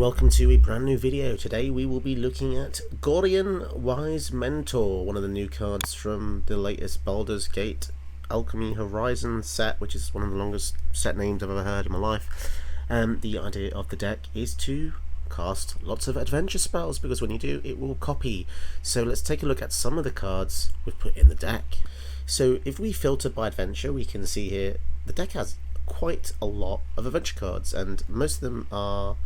welcome to a brand new video. Today we will be looking at Gorion, Wise Mentor, one of the new cards from the latest Baldur's Gate Alchemy Horizon set, which is one of the longest set names I've ever heard in my life. The idea of the deck is to cast lots of adventure spells, because when you do, it will copy. So let's take a look at some of the cards we've put in the deck. So if we filter by adventure, we can see here the deck has quite a lot of adventure cards, and most of them are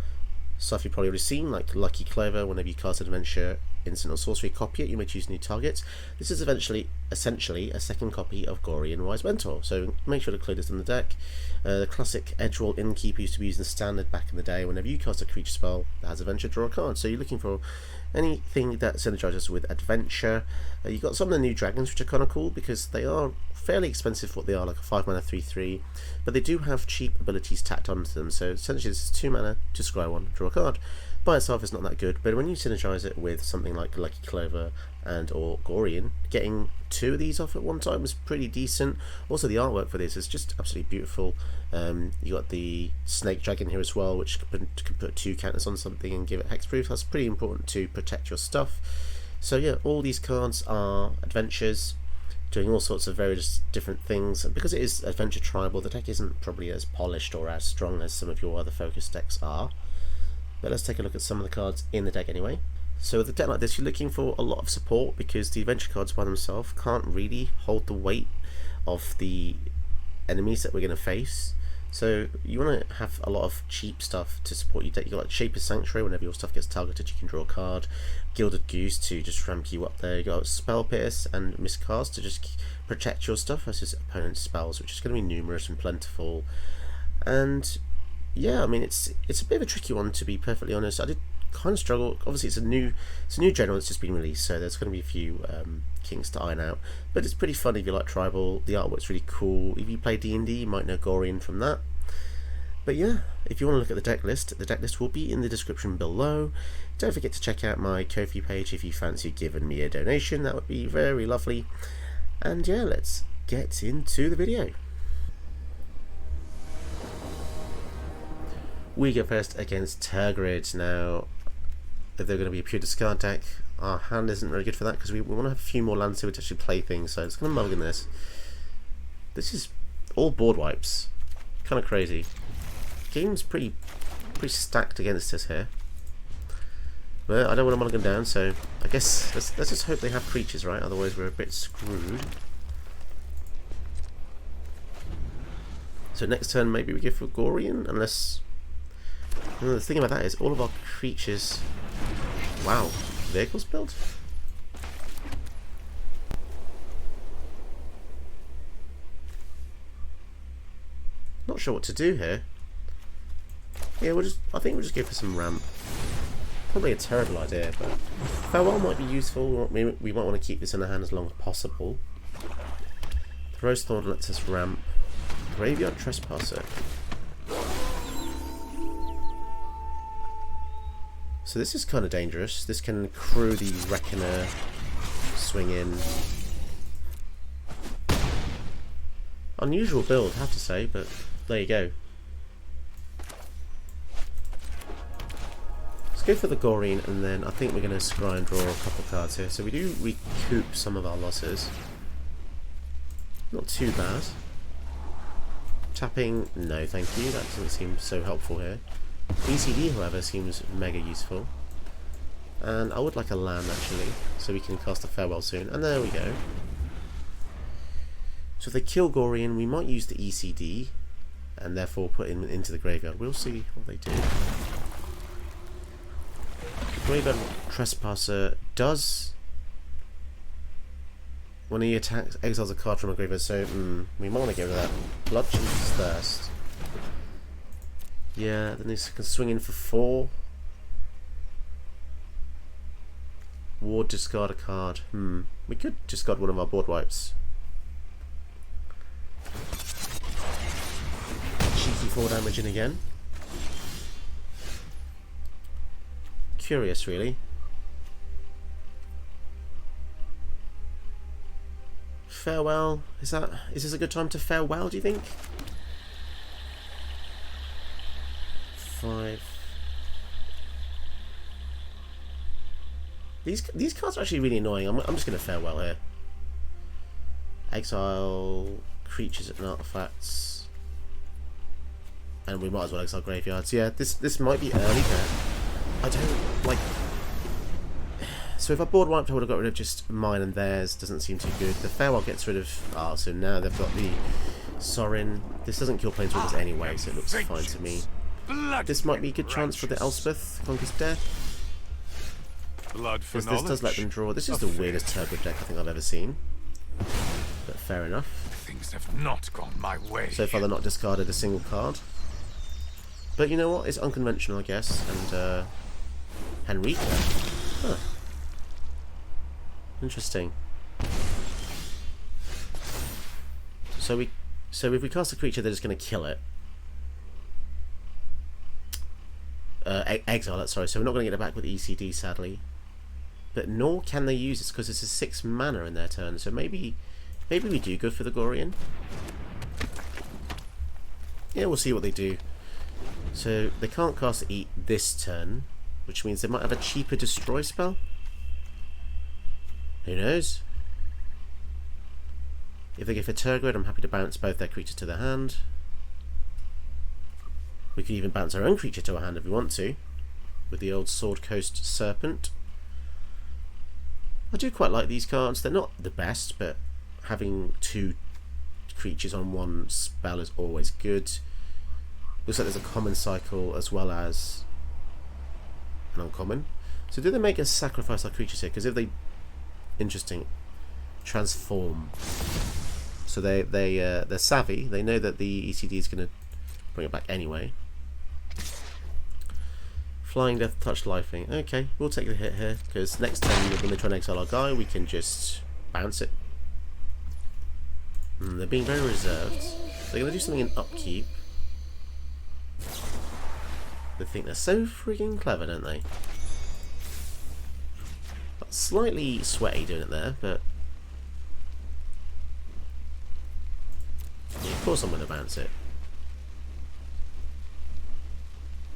stuff you've probably already seen, like Lucky Clover. Whenever you cast an adventure instant or sorcery, copy it, you may choose new targets. This is essentially a second copy of Gorion, Wise Mentor, so make sure to include this in the deck. The classic Edgeroll Innkeeper used to be used in standard back in the day. Whenever you cast a creature spell that has adventure, draw a card. So you're looking for anything that synergizes with adventure. You've got some of the new dragons, which are kind of cool because they are fairly expensive for what they are, like a 5 mana 3/3, but they do have cheap abilities tacked onto them. So essentially it's 2 mana to scry one, draw a card. By itself is not that good, but when you synergize it with something like Lucky Clover and or Gorion, getting 2 of these off at one time was pretty decent. Also, the artwork for this is just absolutely beautiful. You got the snake dragon here as well, which can put 2 counters on something and give it hexproof. That's pretty important to protect your stuff. So yeah, all these cards are adventures, doing all sorts of various different things. And because it is adventure tribal, the deck isn't probably as polished or as strong as some of your other focus decks are. But let's take a look at some of the cards in the deck anyway. So with a deck like this, you're looking for a lot of support, because the adventure cards by themselves can't really hold the weight of the enemies that we're going to face. So you want to have a lot of cheap stuff to support your deck. You've got like Shaper's Sanctuary, whenever your stuff gets targeted you can draw a card. Gilded Goose to just ramp you up there. You got Spell Pierce and Miscast to just protect your stuff versus opponent's spells, which is going to be numerous and plentiful. And yeah, I mean it's a bit of a tricky one, to be perfectly honest. I did kind of struggle. Obviously it's a new general that's just been released, so there's going to be a few kinks to iron out, but it's pretty fun if you like tribal. The artwork's really cool. If you play D&D, you might know Gorion from that. But yeah, if you want to look at the deck list will be in the description below. Don't forget to check out my Ko-fi page if you fancy giving me a donation. That would be very lovely. And yeah, let's get into the video. We go first against Tergrid. Now, if they're going to be a pure discard deck, our hand isn't very good for that, because we want to have a few more lands here to actually play things, so it's going to mulligan this. This is all board wipes. Kind of crazy. Game's pretty stacked against us here. But I don't want to mulligan down, so I guess let's just hope they have creatures, right? Otherwise we're a bit screwed. So next turn maybe we go for Gorion, unless... The thing about that is all of our creatures... Wow, vehicles built? Not sure what to do here. Yeah, I think we'll just go for some ramp. Probably a terrible idea, but Farewell might be useful. We might want to keep this in our hand as long as possible. Rose Thorn lets us ramp. Graveyard Trespasser. So this is kind of dangerous. This can crew the Reckoner, swing in. Unusual build, I have to say, but there you go. Let's go for the Gorion, and then I think we're going to scry and draw a couple cards here. So we do recoup some of our losses. Not too bad. Tapping, no thank you, that doesn't seem so helpful here. ECD, however, seems mega useful. And I would like a land, actually, so we can cast a Farewell soon. And there we go. So if they kill Gorion, we might use the ECD, and therefore put him into the graveyard. We'll see what they do. The Graveyard Trespasser does... When he attacks, exiles a card from a graveyard, so we might want to get rid of that. Bludgeon's Thirst. Yeah, then this can swing in for 4. Ward, discard a card. We could discard one of our board wipes. Cheeky 4 damage in again. Curious, really. Farewell. Is this a good time to farewell, do you think? 5. These cards are actually really annoying. I'm just going to farewell here. Exile creatures and artifacts, and we might as well exile graveyards. Yeah, this might be early, but I don't like. So if I board wiped, I would have got rid of just mine and theirs. Doesn't seem too good. The farewell gets rid of. Ah, so now they've got the Sorin. This doesn't kill planeswalkers anyway, so it looks fine to me. This might be a good chance for the Elspeth Conquer's Death. Because this does let them draw. This is the weirdest turbo deck I think I've ever seen. But fair enough. Things have not gone my way. So far they're not discarded a single card. But you know what? It's unconventional, I guess. And Henrique. Huh. Interesting. So if we cast a creature, they're just going to kill it. Exile it, sorry. So we're not going to get it back with ECD, sadly. But nor can they use it because it's a 6 mana in their turn. So maybe we do go for the Gorion. Yeah, we'll see what they do. So they can't cast Eat this turn, which means they might have a cheaper destroy spell. Who knows? If they go for Tergrid, I'm happy to bounce both their creatures to their hand. We could even bounce our own creature to our hand if we want to, with the old Sword Coast Serpent. I do quite like these cards. They're not the best, but having 2 creatures on 1 spell is always good. Looks like there's a common cycle as well as an uncommon. So do they make us sacrifice our creatures here? Because if they... Interesting. Transform. So they're savvy. They know that the ECD is going to bring it back anyway. Flying Death, Touch Lifing. Okay, we'll take the hit here, because next time when they try and exile our guy, we can just bounce it. They're being very reserved. They're going to do something in upkeep. They think they're so freaking clever, don't they? Slightly sweaty doing it there, but... Yeah, of course I'm going to bounce it.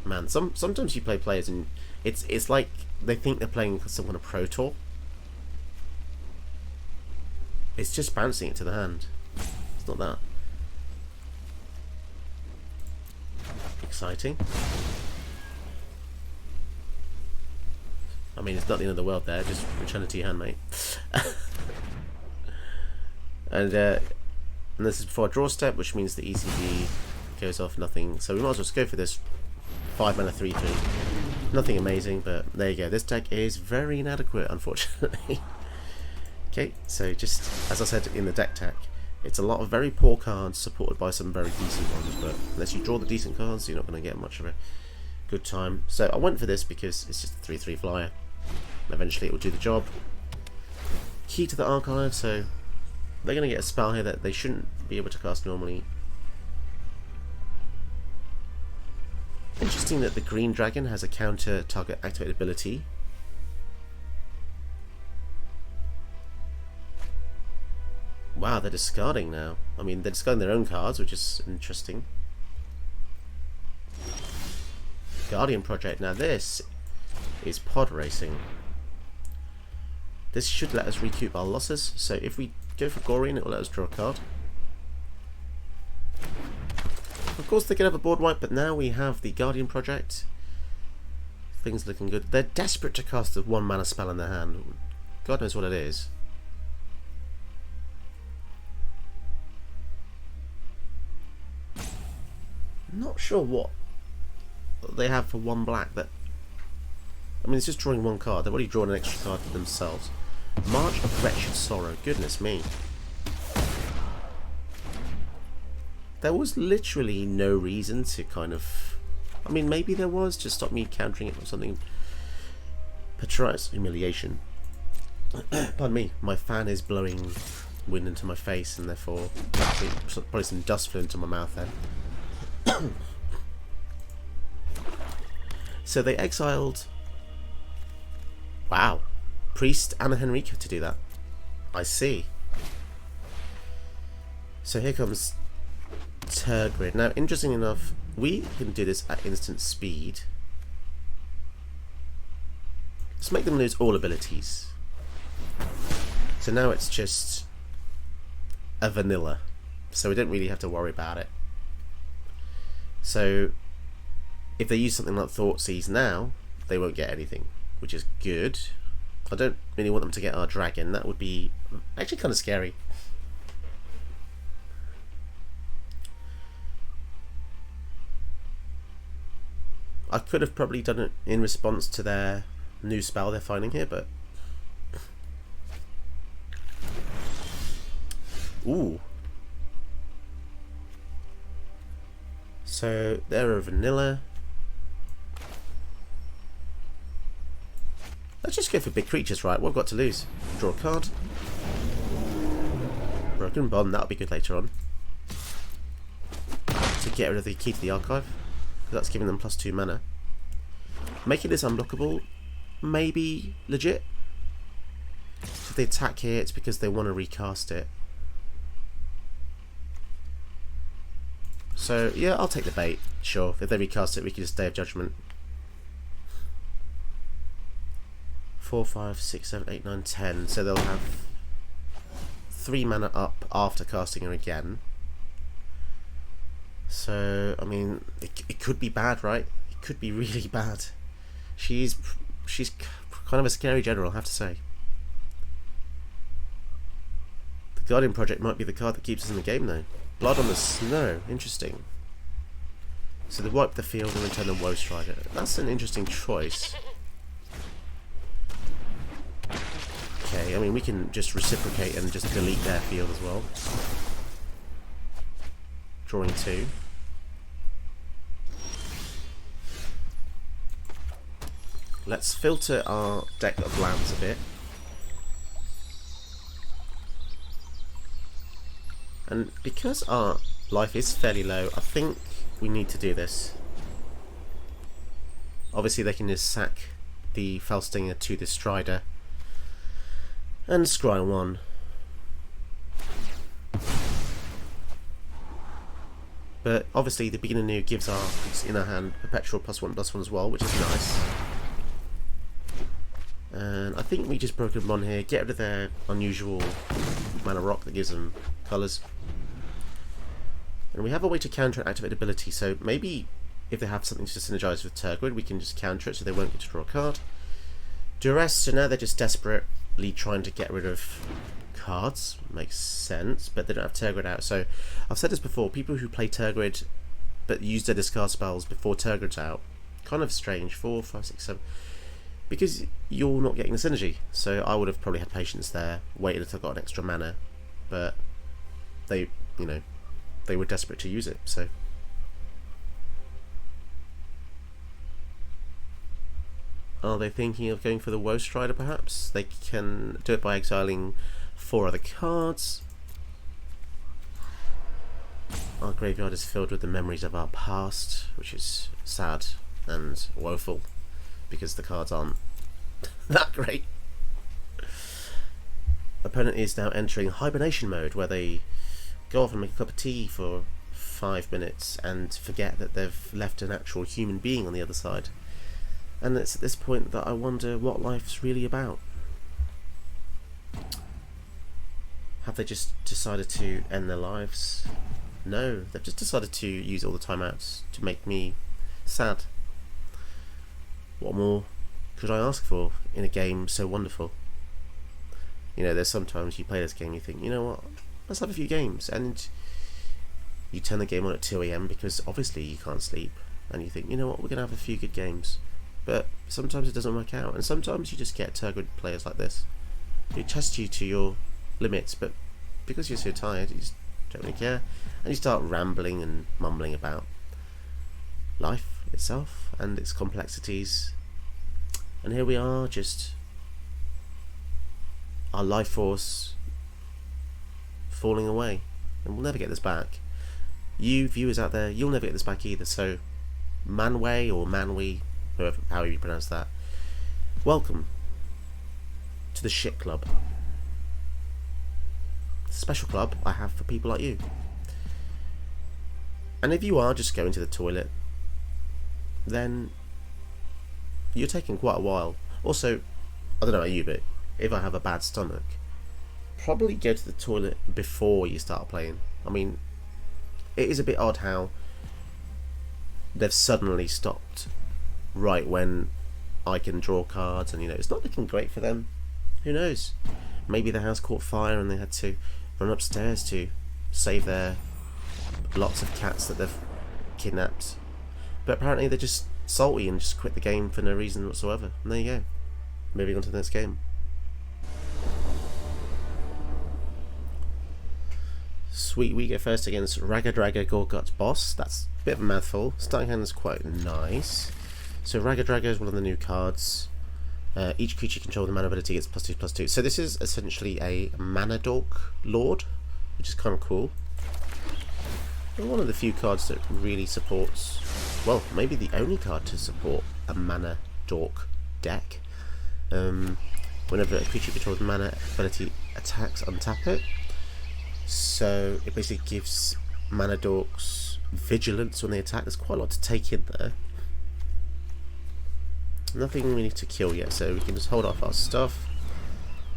Man, sometimes you play players and it's like they think they're playing some kind of Pro Tour. It's just bouncing it to the hand. It's not that exciting. I mean, it's not the end of the world there. Just return it to your hand, mate. And this is before a draw step, which means the ECD goes off nothing. So we might as well just go for this 5 mana 3/3. Nothing amazing, but there you go. This deck is very inadequate, unfortunately. Okay, so just as I said in the deck tech, it's a lot of very poor cards supported by some very decent ones, but unless you draw the decent cards, you're not going to get much of a good time. So I went for this because it's just a 3/3 flyer. Eventually it will do the job. Key to the Archive, so they're going to get a spell here that they shouldn't be able to cast normally. Interesting that the Green Dragon has a counter target activated ability. Wow, they're discarding now. I mean, they're discarding their own cards, which is interesting. Guardian Project. Now this is pod racing. This should let us recoup our losses. So if we go for Gorion, it will let us draw a card. Of course they can have a board wipe, but now we have the Guardian Project. Things looking good. They're desperate to cast a 1 mana spell in their hand. God knows what it is. Not sure what they have for 1 black. That, I mean, it's just drawing 1 card. They've already drawn an extra card for themselves. March of Wretched Sorrow. Goodness me. There was literally no reason to kind of... I mean, maybe there was, to stop me countering it with something. Patronus Humiliation. Pardon me, my fan is blowing wind into my face, and therefore probably some dust flew into my mouth then. So they exiled... Wow. Priest and a Henrique to do that. I see. So here comes Tergrid. Now, interesting enough, we can do this at instant speed. Let's make them lose all abilities. So now it's just a vanilla. So we don't really have to worry about it. So if they use something like Thoughtseize now, they won't get anything, which is good. I don't really want them to get our dragon. That would be actually kind of scary. I could have probably done it in response to their new spell they're finding here, but... Ooh. So, they're a vanilla. Let's just go for big creatures, right? What have we got to lose? Draw a card. Broken Bond, that'll be good later on. To get rid of the key to the archive. That's giving them +2 mana. Making this unblockable, maybe legit. If they attack here, it's because they want to recast it. So, yeah, I'll take the bait. Sure, if they recast it, we can just Day of Judgment. 4, 5, 6, 7, 8, 9, 10. So they'll have 3 mana up after casting her again. So, I mean, it could be bad, right? It could be really bad. She's kind of a scary general, I have to say. The Guardian Project might be the card that keeps us in the game, though. Blood on the Snow, interesting. So they wipe the field and return the Woe Strider. That's an interesting choice. Okay, I mean, we can just reciprocate and just delete their field as well. Drawing 2. Let's filter our deck of lands a bit. And because our life is fairly low, I think we need to do this. Obviously they can just sack the Felstinger to the Strider and scry 1. But obviously the beginner new gives our in our hand perpetual +1/+1 as well, which is nice. And I think we just broke them on here, get rid of their unusual mana rock that gives them colours. And we have a way to counter and activate ability, so maybe if they have something to synergise with Tergrid, we can just counter it so they won't get to draw a card. Duress, so now they're just desperately trying to get rid of cards. Makes sense, but they don't have Tergrid out. So I've said this before, people who play Tergrid but use their discard spells before Tergrid's out, kind of strange. 4, 5, 6, 7. Because you're not getting the synergy. So I would have probably had patience there, waited until I got an extra mana, but they, you know, they were desperate to use it, so. Are they thinking of going for the Woe Strider perhaps? They can do it by exiling 4 other cards. Our graveyard is filled with the memories of our past, which is sad and woeful, because the cards aren't that great. Opponent is now entering hibernation mode, where they go off and make a cup of tea for 5 minutes and forget that they've left an actual human being on the other side. And it's at this point that I wonder what life's really about. Have they just decided to end their lives? No, they've just decided to use all the timeouts to make me sad. What more could I ask for in a game so wonderful? You know, there's sometimes you play this game and you think, you know what, let's have a few games, and you turn the game on at 2 AM because obviously you can't sleep, and you think, you know what, we're going to have a few good games. But sometimes it doesn't work out, and sometimes you just get Tergrid players like this who test you to your limits, but because you're so tired, you just don't really care, and you start rambling and mumbling about life itself and its complexities. And here we are, just our life force falling away, and we'll never get this back. You viewers out there, you'll never get this back either. So Manway or Manwy, however you pronounce that, welcome to the shit club. Special club I have for people like you. And if you are just going to the toilet, then you're taking quite a while. Also, I don't know about you, but if I have a bad stomach, probably go to the toilet before you start playing. I mean, it is a bit odd how they've suddenly stopped right when I can draw cards, and it's not looking great for them. Who knows? Maybe the house caught fire and they had to run upstairs to save their lots of cats that they've kidnapped. But apparently they're just salty and just quit the game for no reason whatsoever. And there you go. Moving on to the next game. Sweet, we go first against Ragadraga Gorgut's boss. That's a bit of a mouthful. Starting hand is quite nice. So Ragadraga is one of the new cards. Each creature controlled the mana ability gets +2/+2. So this is essentially a mana dork lord, which is kind of cool. And one of the few cards that really supports, well, maybe the only card to support a mana dork deck. Whenever a creature controlled mana ability attacks, untap it. So it basically gives mana dorks vigilance when they attack. There's quite a lot to take in there. Nothing we need to kill yet, so we can just hold off our stuff.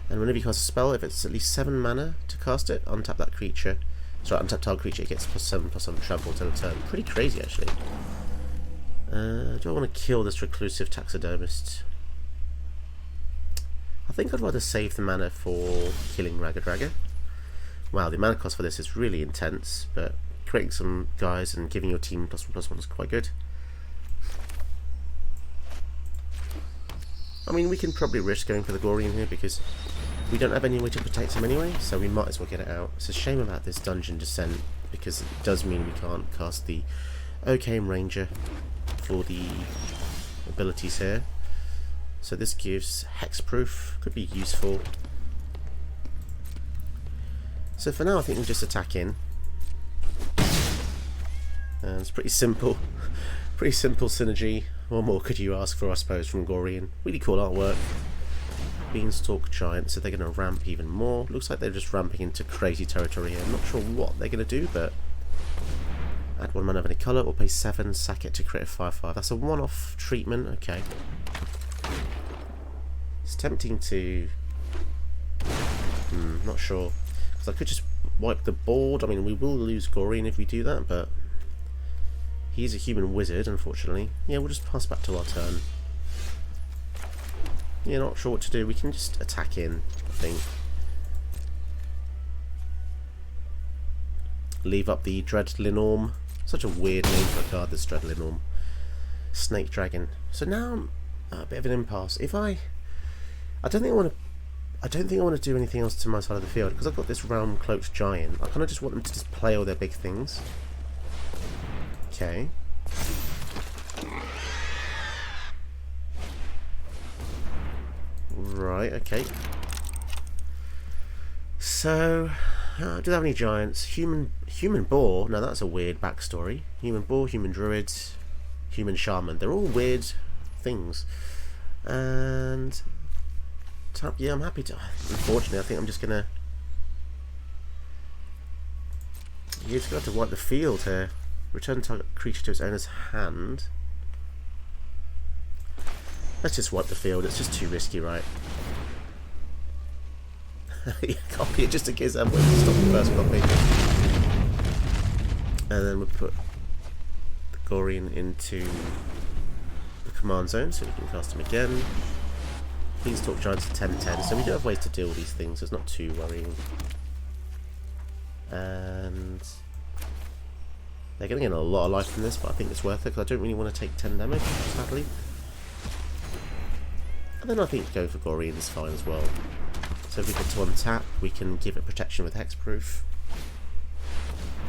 And whenever you cast a spell, if it's at least 7 mana to cast it, untap that creature. Sorry, untap target creature, it gets +7/+7 trample till a turn. Pretty crazy, actually. Do I want to kill this reclusive taxidermist? I think I'd rather save the mana for killing Ragadraga. Wow, the mana cost for this is really intense, but creating some guys and giving your team +1/+1 is quite good. I mean, we can probably risk going for the Gorion here because we don't have any way to protect him anyway, so we might as well get it out. It's a shame about this dungeon descent because it does mean we can't cast the OKM Ranger for the abilities here. So this gives hexproof, could be useful. So for now I think we'll just attack in. And it's pretty simple. Pretty simple synergy. What more could you ask for, I suppose, from Gorion? Really cool artwork. Beanstalk Giant, so they're going to ramp even more. Looks like they're just ramping into crazy territory here. I'm not sure what they're going to do, but add 1 mana of any colour or pay 7, sack it to create a 5/5. That's a one-off treatment, okay. It's tempting to... not sure. Because I could just wipe the board. I mean, we will lose Gorion if we do that, but he's a human wizard, unfortunately. Yeah, we'll just pass back to our turn. Yeah, not sure what to do. We can just attack in, I think. Leave up the Dreadlinorm. Such a weird name for a card, this Dreadlinorm. Snake Dragon. So now I'm a bit of an impasse. If I don't think I want to do anything else to my side of the field because I've got this Realm Cloaked Giant. I kind of just want them to just play all their big things. Okay. Right, okay. So, do they have any giants? Human boar. Now that's a weird backstory. Human boar, human druid, human shaman. They're all weird things. And yeah, I'm happy to. Unfortunately, I think I'm just gonna. You're just gonna have to wipe the field here. Return target creature to its owner's hand. Let's just wipe the field. It's just too risky, right? Yeah, copy it just in case I'm waiting to stop the first copy. And then we'll put the Gorion into the command zone so we can cast him again. Beanstalk Giants at 10/10, so we do have ways to deal with these things, so it's not too worrying. And they're going to get a lot of life from this, but I think it's worth it because I don't really want to take 10 damage, sadly. And then I think going for Gorion is fine as well. So if we get to untap, we can give it protection with hexproof.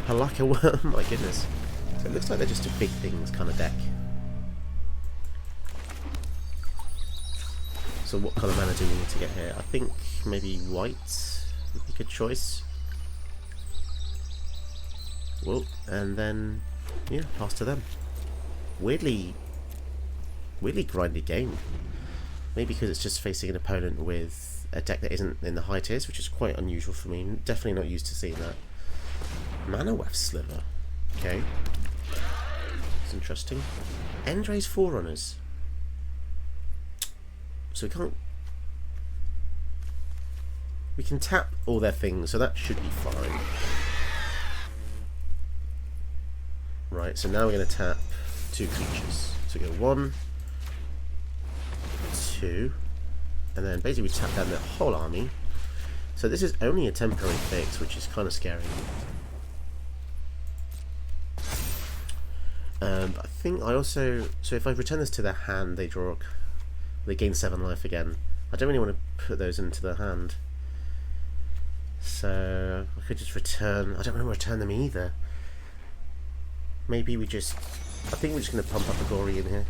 Halaka Worm, my goodness. So it looks like they're just a big things kind of deck. So what kind of mana do we need to get here? I think maybe white would be a good choice. Well, and then, yeah, pass to them. Weirdly grindy game. Maybe because it's just facing an opponent with a deck that isn't in the high tiers, which is quite unusual for me. Definitely not used to seeing that. Mana Weft Sliver. Okay. It's interesting. Endray's Forerunners. So we can't We can tap all their things, so that should be fine. Right, so now we're going to tap 2 creatures. So we go 1, 2, and then basically we tap down the whole army. So this is only a temporary fix, which is kind of scary. But I think I also... So if I return this to their hand, they gain 7 life again. I don't really want to put those into their hand. So I could just return... I don't want to return them either. Maybe we just... I think we're just going to pump up the Gorion here.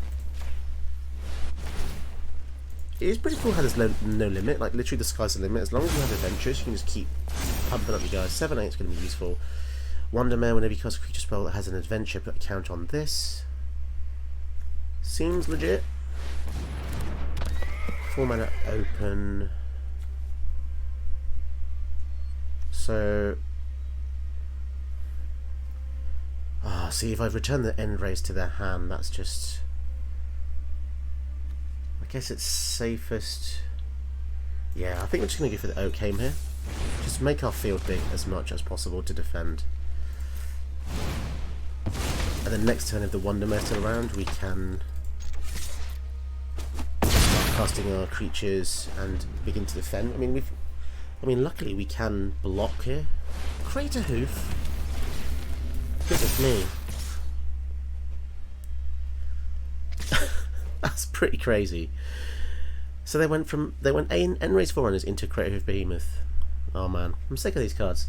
It is pretty cool how there's no limit. Like, literally the sky's the limit. As long as you have adventures, you can just keep pumping up your guys. 7-8 is going to be useful. Wondermare, whenever you cast a creature spell that has an adventure, put a count on this. Seems legit. 4 mana open. So... see, if I've returned the end race to their hand, that's just... I guess it's safest... Yeah, I think we're just going to go for the Oak Aim here. Just make our field big as much as possible to defend. And then next turn, if the Wondermare is still around, we can start casting our creatures and begin to defend. I mean, luckily we can block here. Crater Hoof. Goodness me. That's pretty crazy. So they went end race Forerunners into Crater Hoof Behemoth. Oh man, I'm sick of these cards.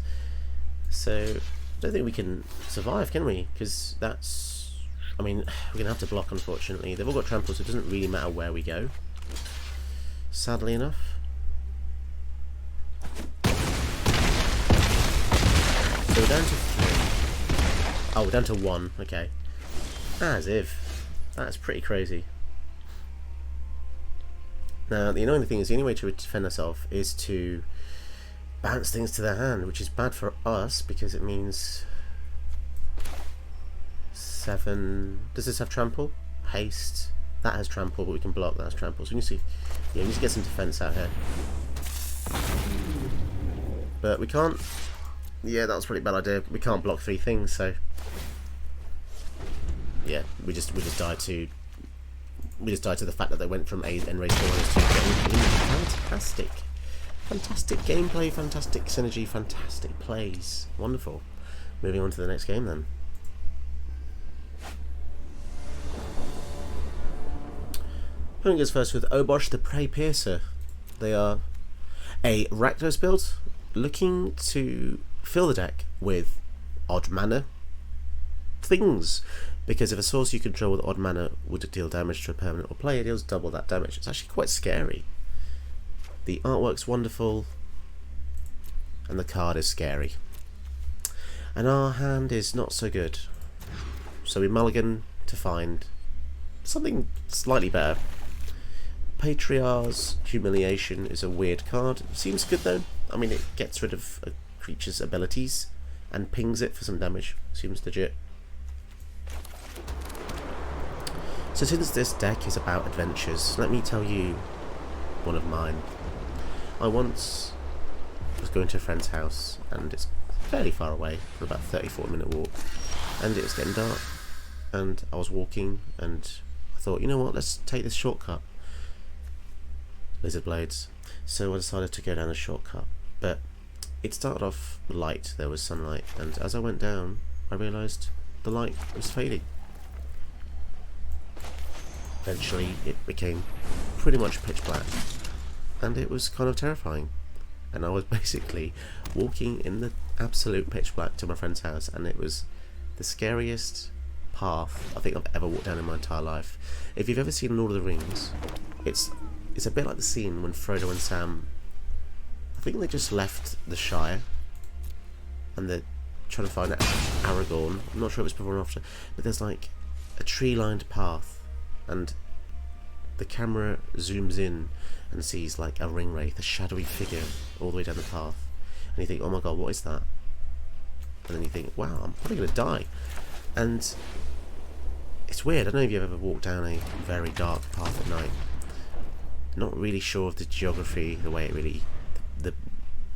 So I don't think we can survive, can we? Because that's... I mean, we're going to have to block, unfortunately. They've all got trample, so it doesn't really matter where we go. Sadly enough. So we're down to 3. Oh, we're down to 1. Okay. As if. That's pretty crazy. Now, the annoying thing is the only way to defend ourselves is to bounce things to their hand, which is bad for us because it means 7. Does this have trample? Haste. That has trample, but we can block. That has trample. So we need to, we need to get some defense out here. But we can't. Yeah, that was probably a bad idea. We can't block 3 things, so yeah, we just died to. We just died to the fact that they went from end race 4 to fantastic. Fantastic gameplay, fantastic synergy, fantastic plays. Wonderful. Moving on to the next game then. Opponent goes first with Obosh the Prey Piercer. They are a Rakdos build looking to fill the deck with odd mana things. Because if a source you control with odd mana would deal damage to a permanent or player, it deals double that damage. It's actually quite scary. The artwork's wonderful, and the card is scary. And our hand is not so good. So we mulligan to find something slightly better. Patriarch's Humiliation is a weird card. Seems good though. I mean, it gets rid of a creature's abilities and pings it for some damage. Seems legit. So since this deck is about adventures, let me tell you one of mine. I once was going to a friend's house, and it's fairly far away, for about a 34-minute walk, and it was getting dark, and I was walking, and I thought, you know what, let's take this shortcut. Lizard blades. So I decided to go down the shortcut, but it started off light, there was sunlight, and as I went down, I realised the light was fading. Eventually it became pretty much pitch black, and it was kind of terrifying, and I was basically walking in the absolute pitch black to my friend's house, and it was the scariest path I think I've ever walked down in my entire life. If you've ever seen Lord of the Rings, it's a bit like the scene when Frodo and Sam, I think they just left the Shire and they're trying to find Aragorn. I'm not sure if it's before or after, but there's like a tree-lined path, and the camera zooms in and sees like a ring wraith, a shadowy figure all the way down the path, and you think, oh my god, what is that? And then you think, wow, I'm probably going to die. And it's weird. I don't know if you've ever walked down a very dark path at night. Not really sure of the geography, the way it really, the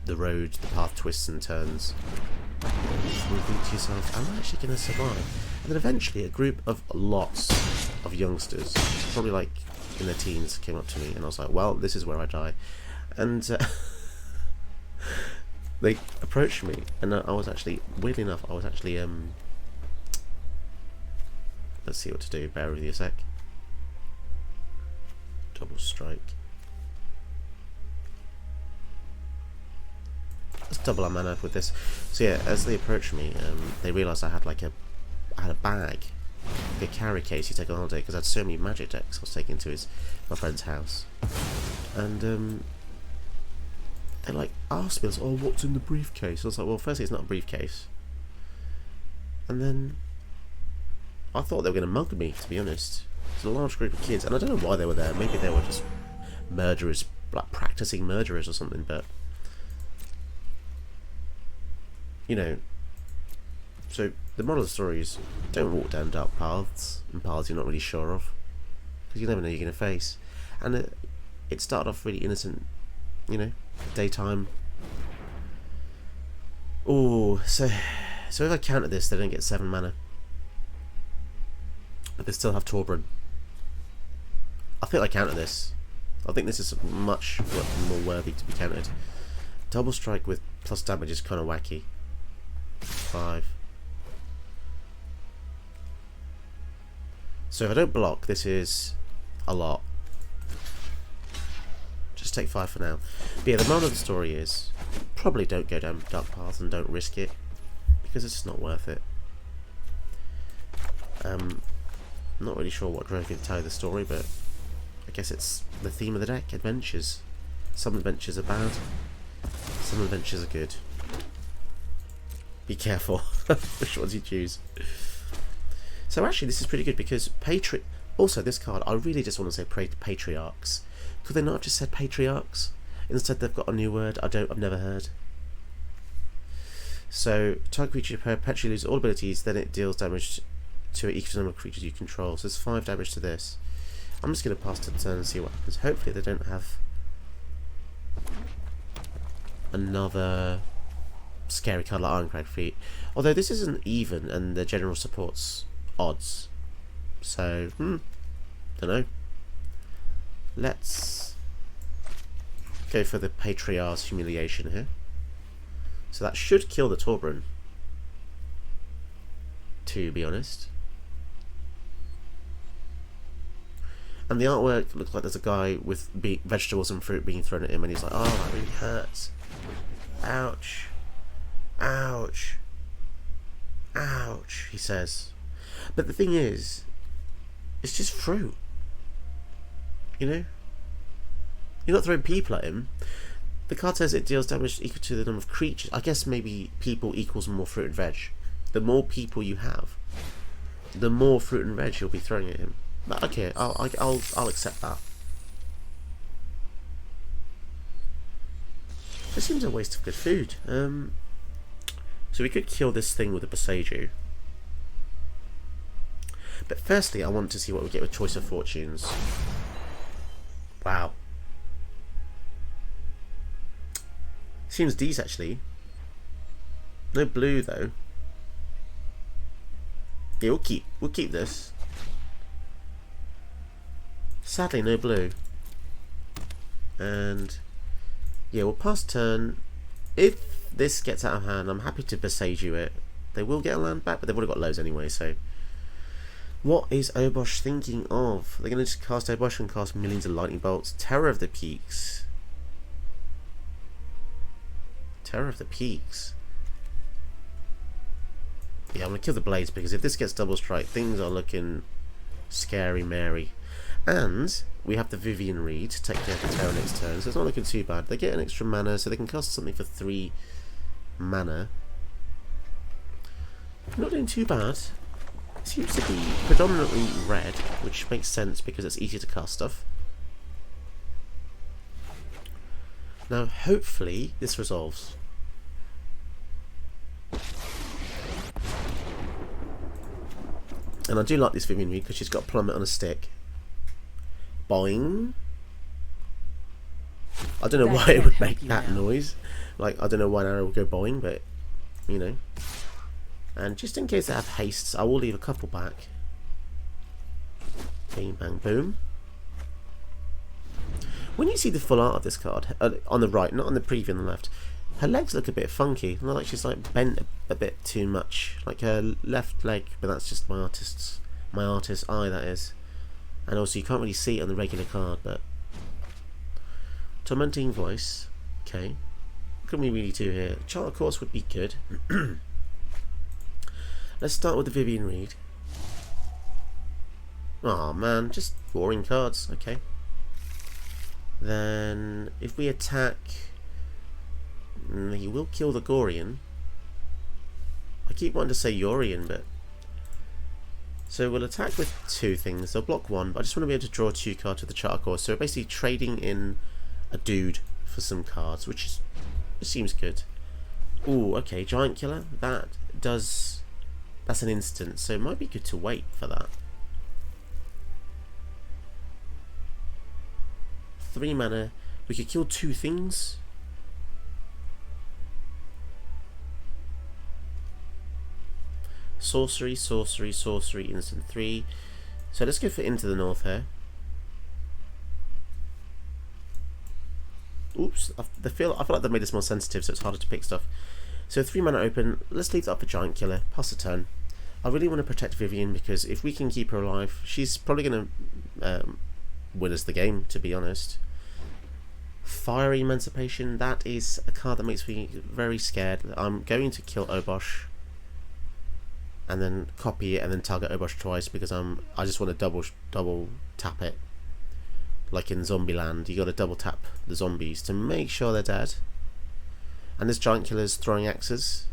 the road, the path twists and turns. You think to yourself, am I actually going to survive? And then eventually a group of lots of youngsters, probably like in their teens, came up to me, and I was like, well, this is where I die. And they approached me, and I was actually, weirdly enough, I was actually, let's see what to do, bear with me a sec. Double strike. Let's double our mana with this. So yeah, as they approached me, they realised I had like a bag, like a carry case you take on holiday, because I had so many magic decks I was taking to my friend's house, and they like asked me, oh, what's in the briefcase? I was like, well, firstly, it's not a briefcase, and then I thought they were going to mug me, to be honest. It's a large group of kids, and I don't know why they were there. Maybe they were just murderers, like practicing murderers or something, but you know. So the moral of the story is, don't walk down dark paths and paths you're not really sure of, because you never know you're going to face. And it started off really innocent, you know, daytime. Oh, so if I counter this, they don't get 7 mana, but they still have Torbran. I think I counter this. I think this is much more worthy to be countered. Double strike with plus damage is kind of wacky. 5. So if I don't block, this is a lot. Just take 5 for now. But yeah, the moral of the story is, probably don't go down dark paths and don't risk it, because it's just not worth it. I'm not really sure what drove me to tell you the story, but I guess it's the theme of the deck, adventures. Some adventures are bad, some adventures are good. Be careful which ones you choose. So actually this is pretty good, because also this card, I really just want to say patriarchs. Could they not have just said patriarchs? Instead they've got a new word I've never heard. So target creature perpetually loses all abilities, then it deals damage to an equal number of creatures you control. So there's 5 damage to this. I'm just going to pass to the turn and see what happens. Hopefully they don't have another scary card like Ironclad Fleet. Although this isn't even, and the general supports odds. So, don't know. Let's go for the Patriarch's Humiliation here. So that should kill the Torbran, to be honest. And the artwork looks like there's a guy with vegetables and fruit being thrown at him, and he's like, oh, that really hurts. Ouch. Ouch. Ouch, he says. But the thing is, it's just fruit. You know? You're not throwing people at him. The card says it deals damage equal to the number of creatures. I guess maybe people equals more fruit and veg. The more people you have, the more fruit and veg you'll be throwing at him. But okay, I'll accept that. This seems a waste of good food. So we could kill this thing with a Boseiju. But firstly, I want to see what we get with Choice of Fortunes. Wow. Seems decent actually. No blue though. Yeah, we'll keep this. Sadly, no blue. And yeah, we'll pass turn. If this gets out of hand, I'm happy to Boseiju it. They will get a land back, but they've already got loads anyway, so. What is Obosh thinking of? They're going to just cast Obosh and cast millions of lightning bolts. Terror of the Peaks. Terror of the Peaks. Yeah, I'm going to kill the Blades, because if this gets double strike, things are looking scary Mary. And we have the Vivian Reed to take care of the Terror next turn, so it's not looking too bad. They get an extra mana, so they can cast something for 3 mana. Not doing too bad. It seems to be predominantly red, which makes sense because it's easier to cast stuff. Now, hopefully, this resolves. And I do like this Vivian Reed because she's got Plummet on a stick. Boing. I don't know why it would make that noise. Like, I don't know why an arrow would go boing, but, you know. And just in case I have hastes, I will leave a couple back. Bing, bang, boom. When you see the full art of this card, on the right, not on the preview on the left, her legs look a bit funky. Not like she's like bent a bit too much. Like her left leg, but that's just my artist's eye, that is. And also you can't really see it on the regular card, but Tormenting Voice, okay. What can we really do here? Charter Course would be good. Let's start with the Vivian Reed. Oh man, just boring cards, okay. Then if we attack, he will kill the Gorion. I keep wanting to say Gorion, but so we'll attack with two things. They'll block one, but I just want to be able to draw 2 cards with the Charter Course. So we're basically trading in a dude for some cards, which is, it seems good. Ooh, okay, Giant Killer. That's an instant, so it might be good to wait for that. 3 mana. We could kill 2 things. Sorcery, sorcery, sorcery, instant 3. So let's go for Into the North here. Oops, I feel like they've made this more sensitive, so it's harder to pick stuff. So 3 mana open. Let's leave that up for Giant Killer. Pass a turn. I really want to protect Vivian because if we can keep her alive, she's probably going to win us the game, to be honest. Fiery Emancipation, that is a card that makes me very scared. I'm going to kill Obosh and then copy it and then target Obosh twice because I just want to double tap it. Like in Zombieland, you got to double tap the zombies to make sure they're dead. And this Giant Killer's throwing axes,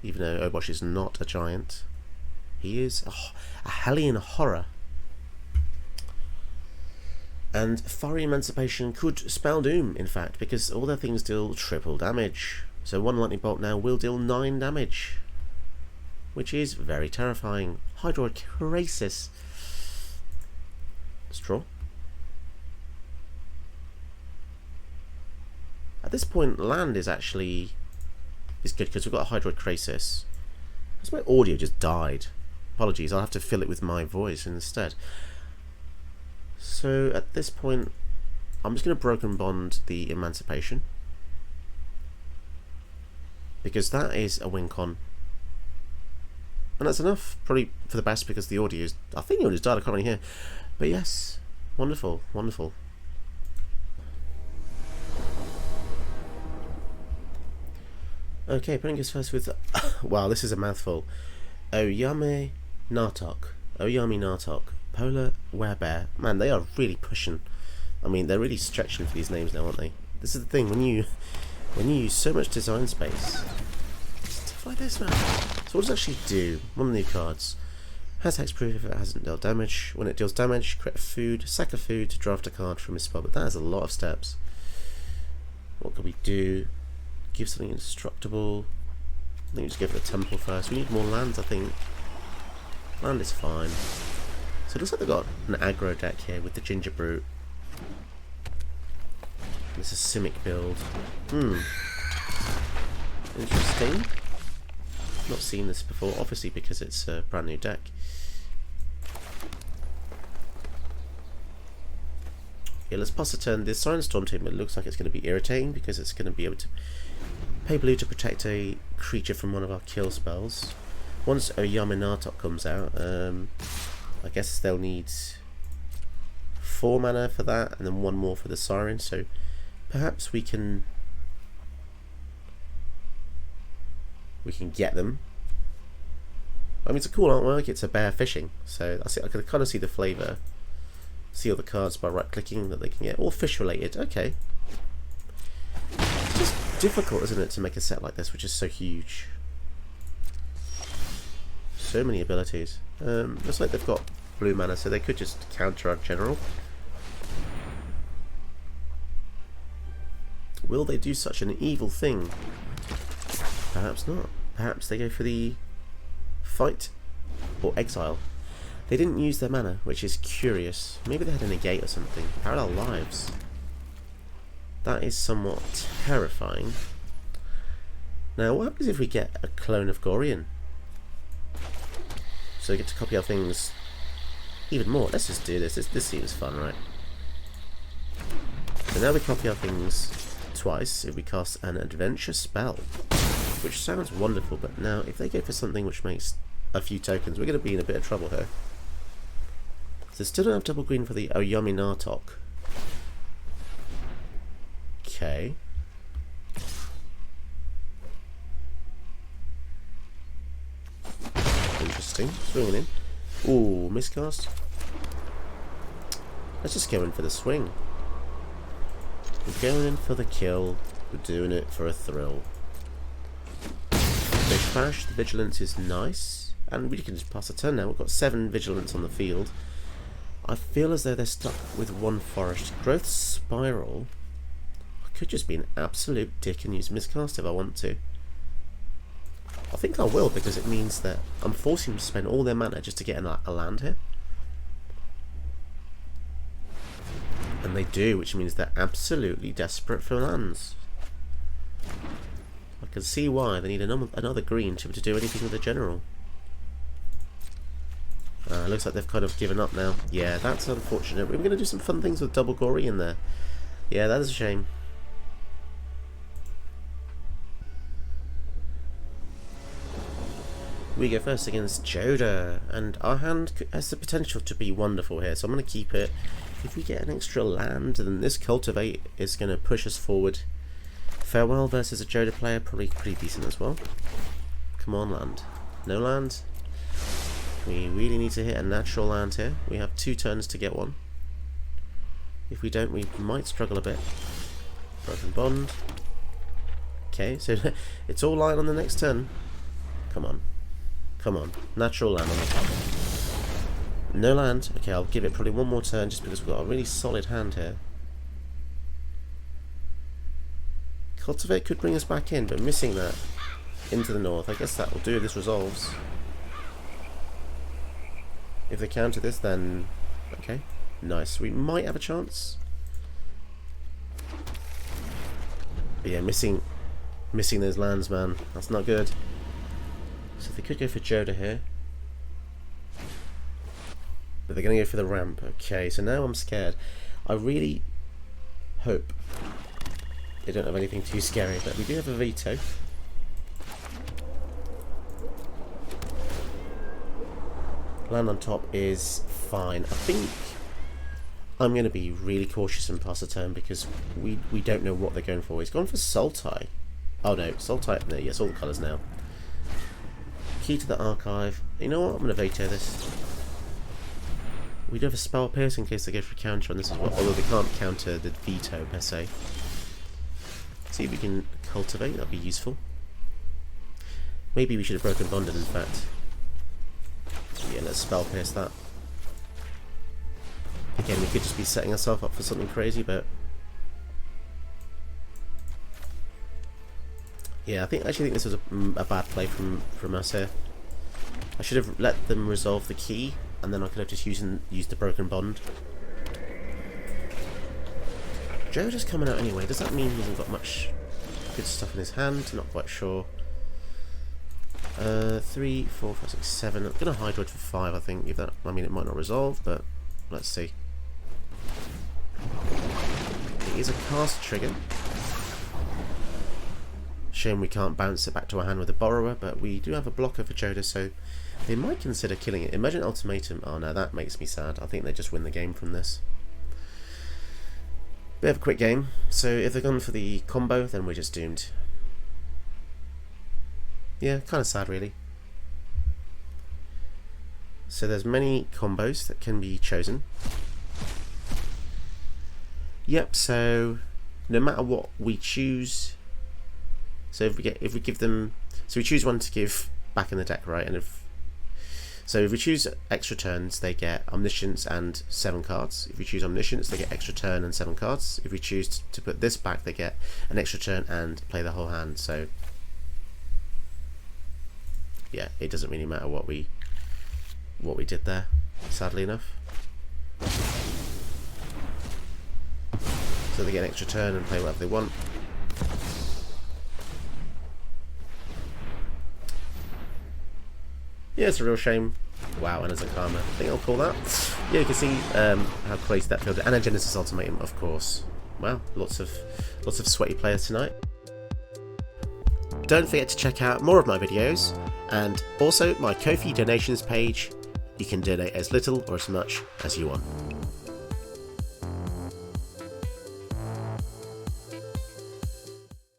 even though Obosh is not a giant. He is a Hellion Horror. And Fiery Emancipation could spell doom, in fact, because all their things deal triple damage. So 1 Lightning Bolt now will deal 9 damage, which is very terrifying. Hydroid Krasis. Straw. At this point, land is good because we've got a Hydroid Krasis. Because my audio just died. Apologies, I'll have to fill it with my voice instead. So at this point, I'm just going to Broken Bond the Emancipation, because that is a win con, and that's enough, probably for the best, because the audio is, I think the audio's died, I can't really hear, but yes, wonderful, wonderful. Okay, putting us first with, wow, this is a mouthful. Oyame Nartok, Polar Werebear. Man, they are really pushing. I mean, they're really stretching for these names now, aren't they? This is the thing, when you use so much design space, stuff like this, man. So what does it actually do? One of the new cards. Has hexproof if it hasn't dealt damage. When it deals damage, create a food, sack a food to draft a card from his spell. But that is a lot of steps. What can we do? Give something indestructible. I think we just go for the temple first. We need more lands, I think. Land is fine. So it looks like they've got an aggro deck here with the Ginger Brute. This is Simic build. Interesting. Not seen this before, obviously because it's a brand new deck. Yeah, let's pass a turn. This Siren Storm team, it looks like it's going to be irritating because it's going to be able to pay blue to protect a creature from one of our kill spells. Once Oyame Nartok comes out, I guess they'll need 4 mana for that, and then 1 more for the Siren. So perhaps we can get them. I mean, it's a cool artwork. It's a bear fishing, so that's it. I can kind of see the flavour. See all the cards by right-clicking that they can get, all fish-related. Okay. It's just difficult, isn't it, to make a set like this, which is so huge. So many abilities. Looks like they've got blue mana, so they could just counter our general. Will they do such an evil thing? Perhaps not. Perhaps they go for the fight or exile. They didn't use their mana, which is curious. Maybe they had a negate or something. Parallel Lives. That is somewhat terrifying. Now, what happens if we get a clone of Gorion? So we get to copy our things even more. Let's just do this. This seems fun, right? So now we copy our things twice if we cast an adventure spell, which sounds wonderful, but now if they go for something which makes a few tokens, we're going to be in a bit of trouble here. So still don't have double green for the Oyami Nartok. Okay. Interesting. Swinging in. Ooh, miscast. Let's just go in for the swing. We're going in for the kill. We're doing it for a thrill. Big Bash. The vigilance is nice. And we can just pass a turn now. We've got 7 vigilance on the field. I feel as though they're stuck with 1 forest. Growth Spiral. I could just be an absolute dick and use miscast if I want to. I think I will, because it means that I'm forcing them to spend all their mana just to get a land here. And they do, which means they're absolutely desperate for lands. I can see why. They need another green to be able to do anything with the general. Looks like they've kind of given up now. Yeah, that's unfortunate. We were going to do some fun things with double Gorion there. Yeah, that is a shame. We go first against Joda, and our hand has the potential to be wonderful here, so I'm going to keep it. If we get an extra land, then this Cultivate is going to push us forward. Farewell versus a Joda player, probably pretty decent as well. Come on, land. No land. We really need to hit a natural land here. We have 2 turns to get one. If we don't, we might struggle a bit. Broken Bond. Okay, so it's all lying on the next turn. Come on. Come on. Natural land on the top. No land. Okay, I'll give it probably one more turn just because we've got a really solid hand here. Cultivate could bring us back in, but missing that into the north. I guess that will do if this resolves. If they counter this, then... okay. Nice. We might have a chance. But yeah, missing those lands, man. That's not good. So they could go for Joda here. But they're going to go for the ramp. Okay, so now I'm scared. I really hope they don't have anything too scary, but we do have a veto. Land on top is fine. I think I'm going to be really cautious and pass a turn because we don't know what they're going for. He's gone for Sultai. Oh no, Sultai. No, yes, all the colours now. Key to the archive. You know what? I'm going to veto this. We do have a spell pierce in case they go for a counter on this as well. Although they can't counter the veto per se. See if we can cultivate. That'd be useful. Maybe we should have broken bonded. In fact. Yeah, let's spell pierce that. Again, we could just be setting ourselves up for something crazy, but yeah, I actually think this was a bad play from us here. I should have let them resolve the key, and then I could have just used the broken bond. Joda's coming out anyway. Does that mean he hasn't got much good stuff in his hand? Not quite sure. 3, 4, 5, 6, 7. I'm gonna Hydroid for 5. I think. If that, I mean, it might not resolve, but let's see. It is a cast trigger. Shame we can't bounce it back to our hand with a borrower, but we do have a blocker for Joda, so they might consider killing it. Imagine Ultimatum. Oh no, that makes me sad. I think they just win the game from this. Bit of a quick game. So if they're gone for the combo, then we're just doomed. Yeah, kind of sad really. So there's many combos that can be chosen. Yep, so no matter what we choose, so if we give them, so we choose one to give back in the deck, right? And if we choose extra turns, they get Omniscience and 7 cards. If we choose Omniscience, they get extra turn and 7 cards. If we choose to put this back, they get an extra turn and play the whole hand. So yeah, it doesn't really matter what we did there, sadly enough. so they get an extra turn and play whatever they want. Yeah, it's a real shame. Wow, and as a karma, I think I'll call that. Yeah, you can see how crazy that feels. And a Genesis Ultimatum, of course. Wow, lots of sweaty players tonight. Don't forget to check out more of my videos, and also my Ko-fi donations page. You can donate as little or as much as you want.